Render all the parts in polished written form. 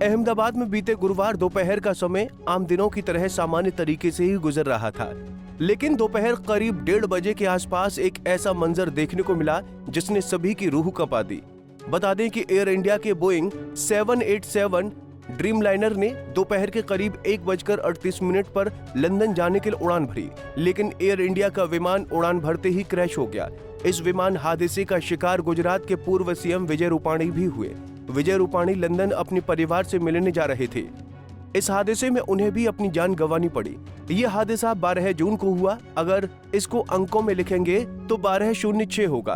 अहमदाबाद में बीते गुरुवार दोपहर का समय आम दिनों की तरह सामान्य तरीके से ही गुजर रहा था, लेकिन दोपहर करीब 1:30 बजे के आसपास एक ऐसा मंजर देखने को मिला जिसने सभी की रूह कंपा दी। बता दें कि एयर इंडिया के बोइंग 787 ड्रीमलाइनर ने दोपहर के करीब 1:38 पर लंदन जाने के लिए उड़ान भरी, लेकिन एयर इंडिया का विमान उड़ान भरते ही क्रैश हो गया। इस विमान हादसे का शिकार गुजरात के पूर्व सीएम विजय रूपाणी भी हुए। विजय रूपाणी लंदन अपने परिवार से मिलने जा रहे थे। इस हादसे में उन्हें भी अपनी जान गंवानी पड़ी। ये हादसा 12 जून को हुआ। अगर इसको अंकों में लिखेंगे तो 1206 होगा।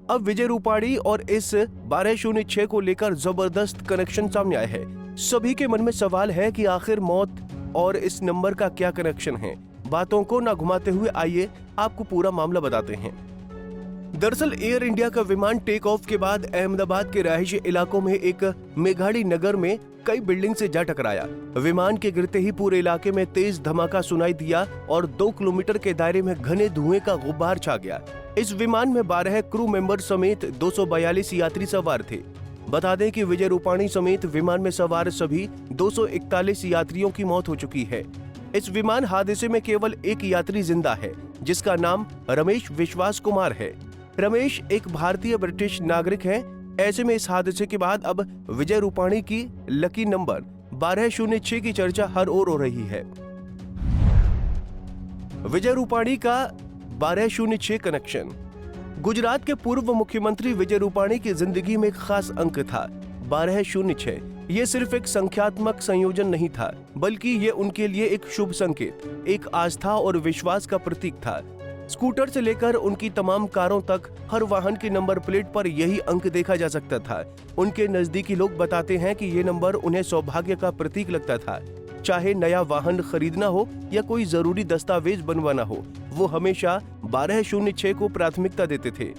अब विजय रूपाणी और इस 1206 को लेकर जबरदस्त कनेक्शन सामने आए हैं। सभी के मन में सवाल है कि आखिर मौत और इस नंबर का क्या कनेक्शन है। बातों को ना घुमाते हुए आइए आपको पूरा मामला बताते हैं। दरअसल एयर इंडिया का विमान टेक ऑफ के बाद अहमदाबाद के रहायशी इलाकों में एक मेघाड़ी नगर में कई बिल्डिंग से जा टकराया। विमान के गिरते ही पूरे इलाके में तेज धमाका सुनाई दिया और 2 किलोमीटर के दायरे में घने धुएं का गुब्बार छा गया। इस विमान में 12 क्रू मेंबर समेत 242 यात्री सवार थे। बता दें कि विजय रूपाणी समेत विमान में सवार सभी 241 यात्रियों की मौत हो चुकी है। इस विमान हादसे में केवल एक यात्री जिंदा है, जिसका नाम रमेश विश्वास कुमार है। रमेश एक भारतीय ब्रिटिश नागरिक है। ऐसे में इस हादसे के बाद अब विजय रूपाणी की लकी नंबर 1206 की चर्चा हर ओर हो रही है। विजय रूपाणी का 1206 कनेक्शन। गुजरात के पूर्व मुख्यमंत्री विजय रूपाणी की जिंदगी में एक खास अंक था 1206। ये सिर्फ एक संख्यात्मक संयोजन नहीं था, बल्कि ये उनके लिए एक शुभ संकेत, एक आस्था और विश्वास का प्रतीक था। स्कूटर से लेकर उनकी तमाम कारों तक हर वाहन की नंबर प्लेट पर यही अंक देखा जा सकता था। उनके नजदीकी लोग बताते हैं कि ये नंबर उन्हें सौभाग्य का प्रतीक लगता था। चाहे नया वाहन खरीदना हो या कोई जरूरी दस्तावेज बनवाना हो, वो हमेशा 1206 को प्राथमिकता देते थे।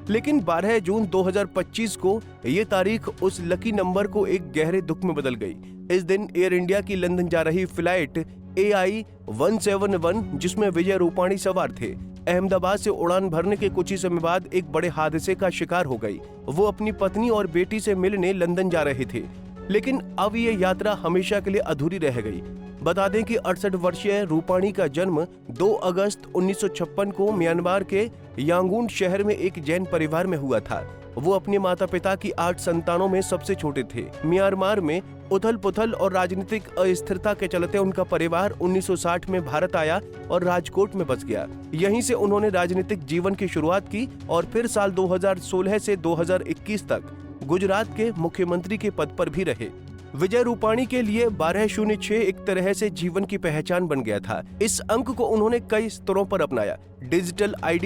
लेकिन 12 जून 2025 को ये तारीख उस लकी नंबर को एक गहरे दुख में बदल गई। इस दिन एयर इंडिया की लंदन जा रही फ्लाइट AI 171, जिसमें विजय रूपाणी सवार थे, अहमदाबाद से उड़ान भरने के कुछ ही समय बाद एक बड़े हादसे का शिकार हो गई। वो अपनी पत्नी और बेटी से मिलने लंदन जा रहे थे, लेकिन अब ये यात्रा हमेशा के लिए अधूरी रह गई। बता दें कि 68 वर्षीय रूपाणी का जन्म 2 अगस्त 1956 को म्यांमार के यांगून शहर में एक जैन परिवार में हुआ था। वो अपने माता पिता की 8 संतानों में सबसे छोटे थे। म्यांमार में उथल पुथल और राजनीतिक अस्थिरता के चलते उनका परिवार 1960 में भारत आया और राजकोट में बस गया। यहीं से उन्होंने राजनीतिक जीवन की शुरुआत की और फिर साल 2016 से 2021 तक गुजरात के मुख्यमंत्री के पद पर भी रहे। विजय रूपाणी के लिए 1206 एक तरह से जीवन की पहचान बन गया था। इस अंक को उन्होंने कई स्तरों पर अपनाया। डिजिटल ID,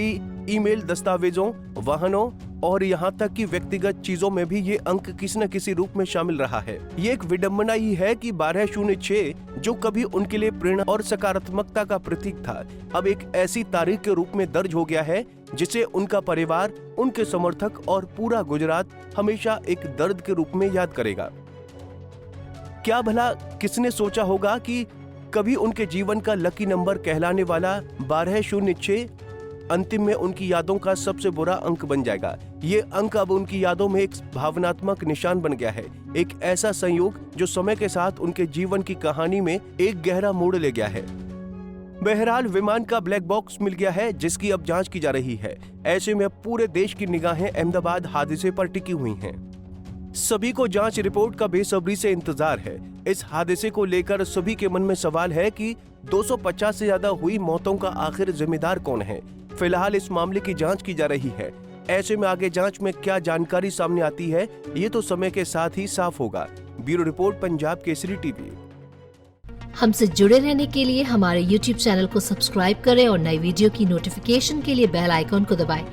ईमेल, दस्तावेजों, वाहनों और यहाँ तक कि व्यक्तिगत चीजों में भी ये अंक किसी न किसी रूप में शामिल रहा है। ये एक विडंबना ही है कि 1206 जो कभी उनके लिए प्रेरणा और सकारात्मकता का प्रतीक था, अब एक ऐसी तारीख के रूप में दर्ज हो गया है जिसे उनका परिवार, उनके समर्थक और पूरा गुजरात हमेशा एक दर्द के रूप में याद करेगा। क्या भला किसने सोचा होगा कि कभी उनके जीवन का लकी नंबर कहलाने वाला 1206 अंतिम में उनकी यादों का सबसे बुरा अंक बन जाएगा। ये अंक अब उनकी यादों में एक भावनात्मक निशान बन गया है, एक ऐसा संयोग जो समय के साथ उनके जीवन की कहानी में एक गहरा मोड़ ले गया है। बहरहाल विमान का ब्लैक बॉक्स मिल गया है, जिसकी अब जांच की जा रही है। ऐसे में पूरे देश की निगाहें अहमदाबाद हादसे पर टिकी हुई हैं। सभी को जांच रिपोर्ट का बेसब्री से इंतजार है। इस हादसे को लेकर सभी के मन में सवाल है कि 250 से ज्यादा हुई मौतों का आखिर जिम्मेदार कौन है। फिलहाल इस मामले की जांच की जा रही है। ऐसे में आगे जांच में क्या जानकारी सामने आती है, ये तो समय के साथ ही साफ होगा। Bureau report, Punjab Kesari TV. हमसे जुड़े रहने के लिए हमारे YouTube चैनल को सब्सक्राइब करें और नई वीडियो की नोटिफिकेशन के लिए बेल आइकॉन को दबाएं।